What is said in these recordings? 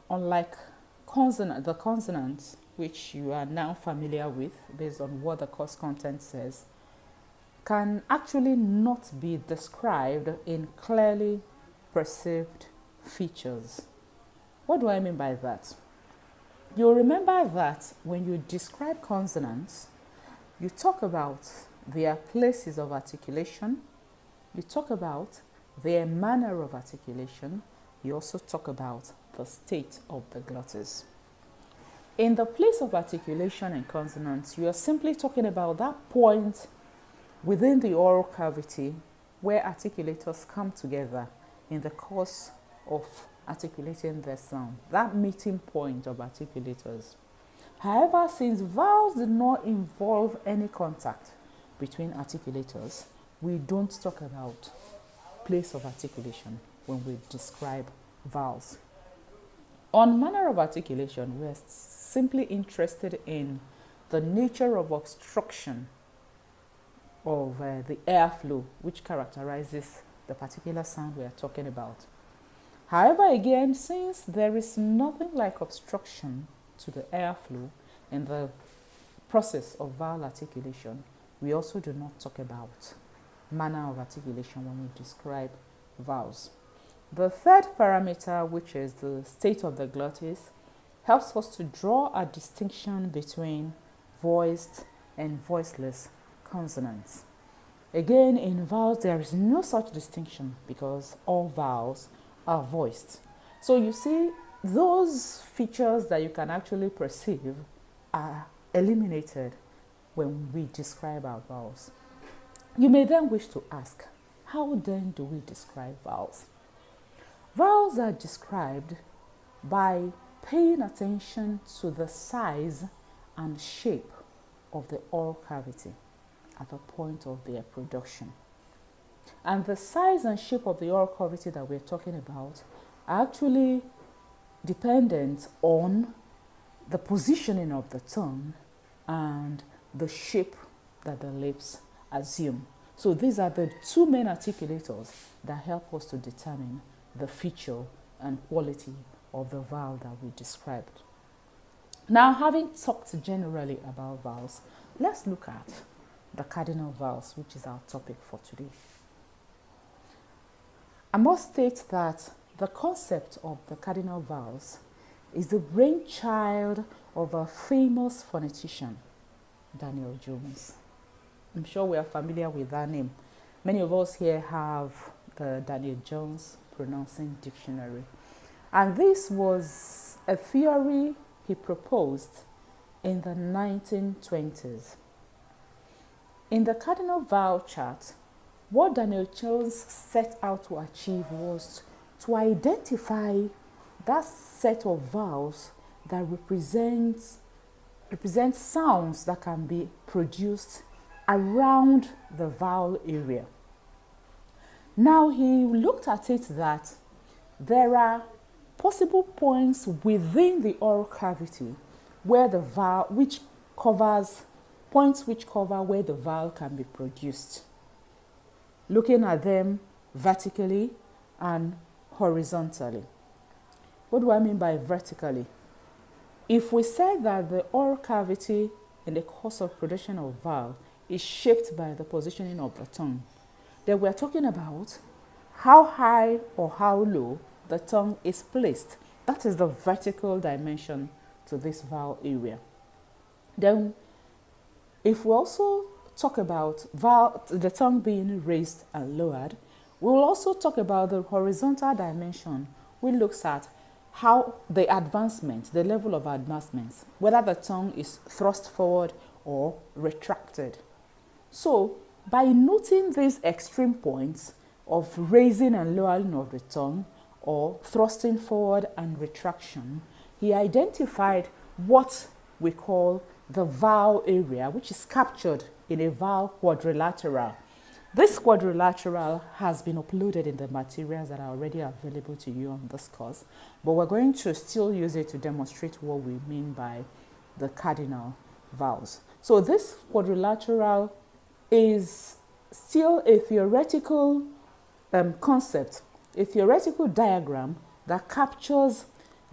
unlike the consonants, which you are now familiar with based on what the course content says, can actually not be described in clearly perceived features. What do I mean by that? You'll remember that when you describe consonants, you talk about their places of articulation, you talk about their manner of articulation, you also talk about the state of the glottis. In the place of articulation in consonants, you are simply talking about that point within the oral cavity where articulators come together in the course of articulating their sound, that meeting point of articulators. However, since vowels did not involve any contact between articulators, we don't talk about place of articulation when we describe vowels. On manner of articulation, we're simply interested in the nature of obstruction of the airflow, which characterizes the particular sound we are talking about. However, again, since there is nothing like obstruction to the airflow in the process of vowel articulation, we also do not talk about manner of articulation when we describe vowels. The third parameter, which is the state of the glottis, helps us to draw a distinction between voiced and voiceless consonants. Again, in vowels, there is no such distinction because all vowels are voiced. So you see, those features that you can actually perceive are eliminated when we describe our vowels. You may then wish to ask, how then do we describe vowels? Vowels are described by paying attention to the size and shape of the oral cavity at the point of their production. And the size and shape of the oral cavity that we're talking about are actually dependent on the positioning of the tongue and the shape that the lips assume. So these are the two main articulators that help us to determine the feature and quality of the vowel that we described. Now, having talked generally about vowels, let's look at the cardinal vowels, which is our topic for today. I must state that the concept of the cardinal vowels is the brainchild of a famous phonetician, Daniel Jones. I'm sure we are familiar with that name. Many of us here have the Daniel Jones Pronouncing Dictionary. And this was a theory he proposed in the 1920s. In the cardinal vowel chart, what Daniel Jones set out to achieve was to identify that set of vowels that represent sounds that can be produced around the vowel area. Now he looked at it that there are possible points within the oral cavity where the vowel, points which cover where the vowel can be produced. Looking at them vertically and horizontally. What do I mean by vertically? If we say that the oral cavity in the course of production of vowel is shaped by the positioning of the tongue, then we're talking about how high or how low the tongue is placed. That is the vertical dimension to this vowel area. Then, if we also talk about the tongue being raised and lowered, we will also talk about the horizontal dimension, which looks at how the advancement, the level of advancements, whether the tongue is thrust forward or retracted. So, by noting these extreme points of raising and lowering of the tongue or thrusting forward and retraction, he identified what we call the vowel area, which is captured in a vowel quadrilateral. This quadrilateral has been uploaded in the materials that are already available to you on this course, but we're going to still use it to demonstrate what we mean by the cardinal vowels. So this quadrilateral is still a theoretical concept, a theoretical diagram that captures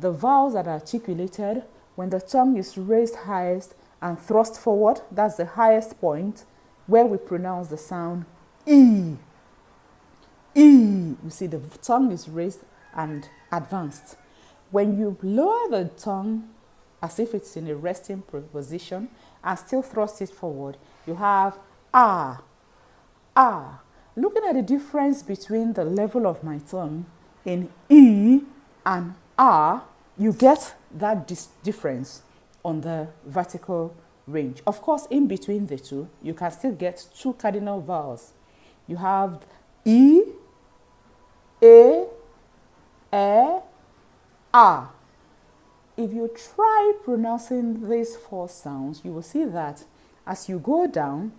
the vowels that are articulated when the tongue is raised highest and thrust forward, that's the highest point where we pronounce the sound E. E. You see, the tongue is raised and advanced. When you lower the tongue as if it's in a resting position and still thrust it forward, you have ah, ah. Looking at the difference between the level of my tongue in E and ah, you get that difference on the vertical range. Of course, in between the two, you can still get two cardinal vowels. You have E, A, A. If you try pronouncing these four sounds, you will see that as you go down,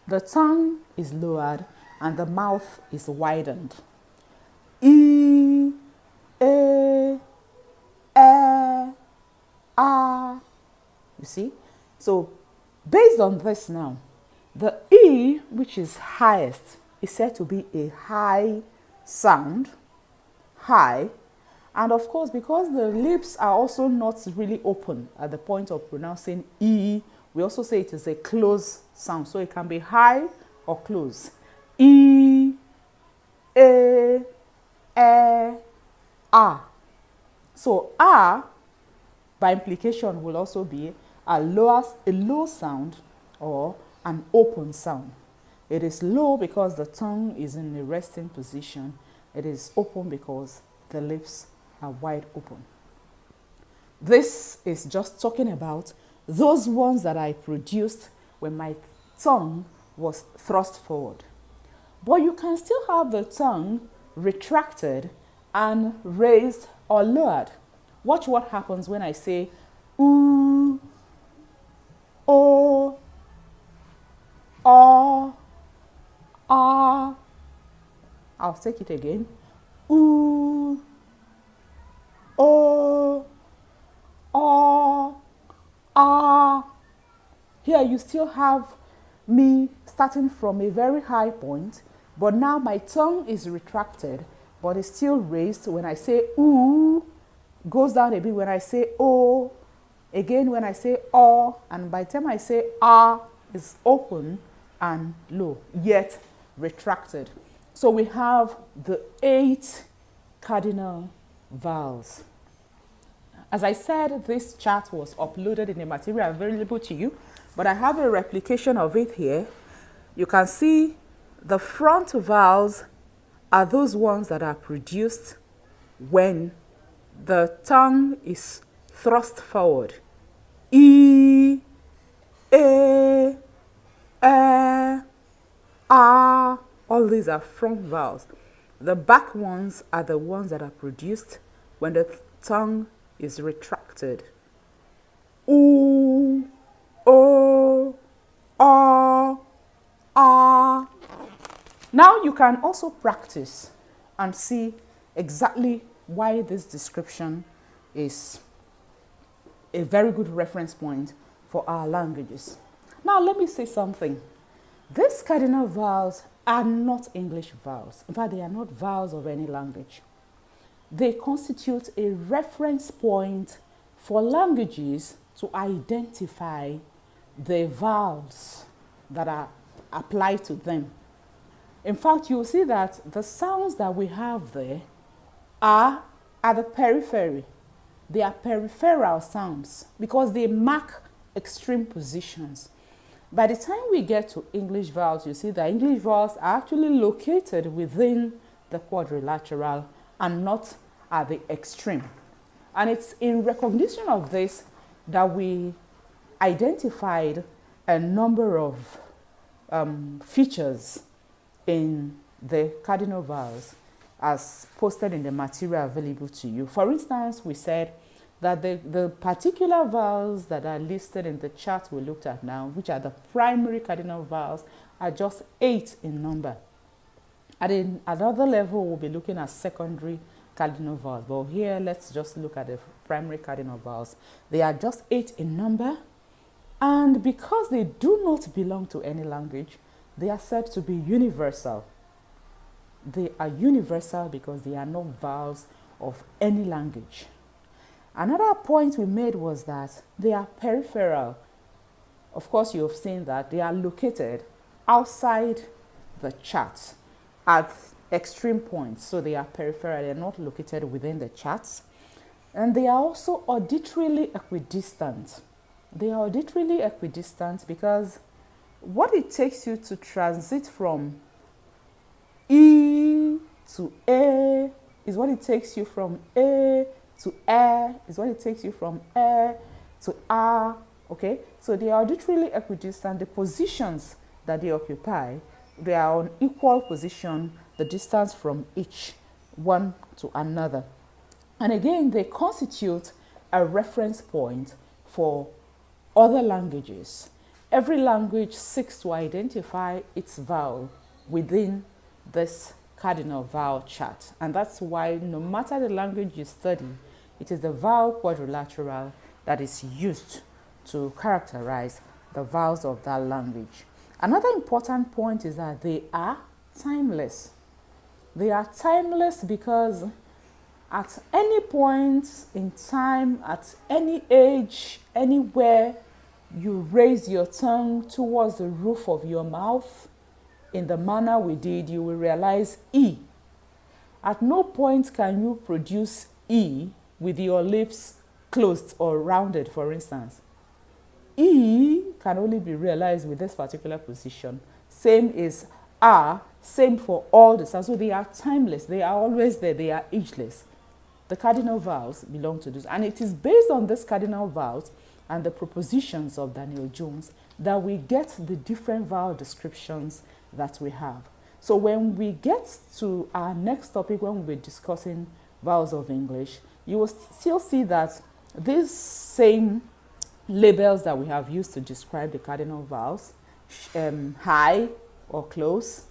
the tongue is lowered and the mouth is widened. E, A, A. You see? So, based on this now, the E, which is highest, is said to be a high sound, high. And of course, because the lips are also not really open at the point of pronouncing E, we also say it is a closed sound. So it can be high or close. E, A, A. So A, by implication, will also be a low sound or an open sound. It is low because the tongue is in a resting position. It is open because the lips are wide open. This is just talking about those ones that I produced when my tongue was thrust forward. But you can still have the tongue retracted and raised or lowered. Watch what happens when I say oo, o, ah. I'll take it again. Ooh, oh, ah. Here you still have me starting from a very high point, but now my tongue is retracted, but it's still raised. When I say ooh, goes down a bit when I say oh, again when I say oh, and by the time I say ah, it's open and low, yet retracted. So we have the 8 cardinal vowels. As I said, this chart was uploaded in the material available to you, but I have a replication of it here. You can see the front vowels are those ones that are produced when the tongue is thrust forward. E, A, A. All these are front vowels. The back ones are the ones that are produced when the tongue is retracted. Ooh, oh, ah. Now you can also practice and see exactly why this description is a very good reference point for our languages. Now let me say something. These cardinal vowels are not English vowels. In fact, they are not vowels of any language. They constitute a reference point for languages to identify the vowels that are applied to them. In fact, you'll see that the sounds that we have there are at the periphery. They are peripheral sounds because they mark extreme positions. By the time we get to English vowels, you see that English vowels are actually located within the quadrilateral and not at the extreme. And it's in recognition of this that we identified a number of features in the cardinal vowels as posted in the material available to you. For instance, we said that the particular vowels that are listed in the chart we looked at now, which are the primary cardinal vowels, are just 8 in number. At another level, we'll be looking at secondary cardinal vowels. But here, let's just look at the primary cardinal vowels. They are just 8 in number. And because they do not belong to any language, they are said to be universal. They are universal because they are not vowels of any language. Another point we made was that they are peripheral. Of course, you have seen that they are located outside the chart at extreme points. So they are peripheral, they're not located within the charts. And they are also auditorily equidistant. They are auditorily equidistant because what it takes you to transit from E to A is what it takes you from A to is what it takes you from to R. Okay, so they are auditorily equidistant. The positions that they occupy, they are on equal position, the distance from each one to another. And again, they constitute a reference point for other languages. Every language seeks to identify its vowel within this cardinal vowel chart. And that's why no matter the language you study, it is the vowel quadrilateral that is used to characterize the vowels of that language. Another important point is that they are timeless. They are timeless because at any point in time, at any age, anywhere you raise your tongue towards the roof of your mouth, in the manner we did, you will realize E. At no point can you produce E with your lips closed or rounded, for instance. E can only be realized with this particular position. Same is R, same for all the sounds. So they are timeless, they are always there, they are ageless. The cardinal vowels belong to this. And it is based on this cardinal vowels and the propositions of Daniel Jones that we get the different vowel descriptions that we have. So when we get to our next topic, when we're discussing vowels of English, you will still see that these same labels that we have used to describe the cardinal vowels, high or close,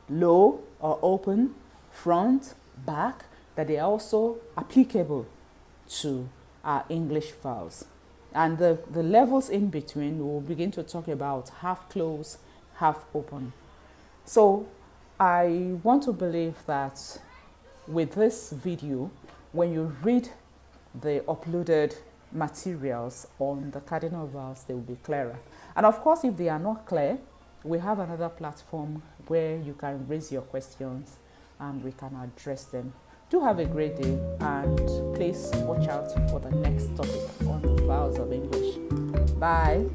low or open, front, back, that they are also applicable to our English vowels. And the levels in between, we'll begin to talk about half close, half open. So I want to believe that with this video, when you read the uploaded materials on the cardinal vowels, they will be clearer. And of course, if they are not clear, we have another platform where you can raise your questions and we can address them. Do have a great day, and please watch out for the next topic on the vowels of English. Bye.